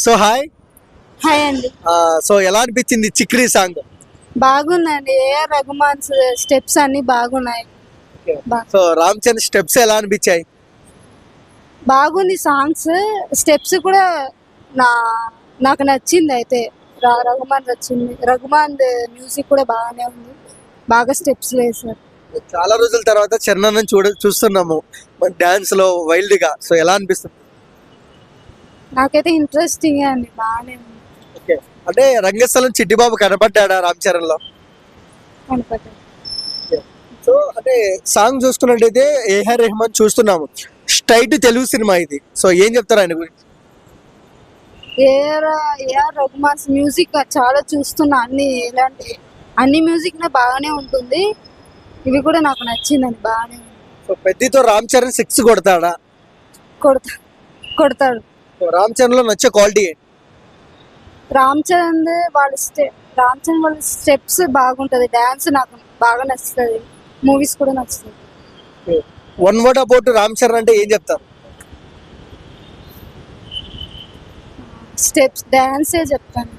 So hi. Hi అండి. So ఎలా అనిపించింది చిక్రీ సాంగ్? బాగుందండి. ఏఆర్ రఘుమాన్ స్టెప్స్ అన్ని బాగున్నాయి. సో రామ్ చరణ్ స్టెప్స్ ఎలా అనిపించాయి? బాగుంది సాంగ్స్, స్టెప్స్ కూడా నా నాకు నచ్చింది. అయితే రఘుమాన్ నచ్చింది. రఘుమాన్ మ్యూజిక్ కూడా బాగానే ఉంది. బాగా స్టెప్స్ వేశారు. చాలా రోజుల తర్వాత చరణ్ చూస్తున్నాము డాన్స్ లో వైల్డ్ గా. సో ఎలా అనిపిస్తుంది? నాకైతే ఇంట్రెస్టింగ్ అండి, బాగానే ఉంది. ఓకే, అంటే రంగస్థలం చిట్టిబాబు కనపడ్డా రామ్ చరణ్ లో? కనపడ్డారు. సో అంటే సాంగ్ చూసుకున్నట్టయితే ఏఆర్ రెహమాన్ చూస్తున్నాము, స్ట్రైట్ తెలుగు సినిమా ఇది. సో ఏం చెప్తారు ఆయన గురించి? ఏఆర్ రఘుమాన్ మ్యూజిక్ చాలా చూస్తున్నా. అన్ని మ్యూజిక్ బాగానే ఉంటుంది. ఇవి కూడా నాకు నచ్చిందండి, బాగానే ఉంది. సో పెద్దతో రామ్ చరణ్ 6 కొడతాడా? కొడతాడు. రామ్ చరణ్ లో నచ్చే క్వాలిటీ ఏంటి? రామ్ చరణ్ వాళ్ళ స్టెప్స్ బాగుంటది. డాన్స్ నాకు బాగా నచ్చుతుంది. మూవీస్ కూడా నచ్చుతుంది. One word about Ram Charan అంటే ఏం చెప్తారు? స్టెప్స్ డాన్సే చెప్తాను.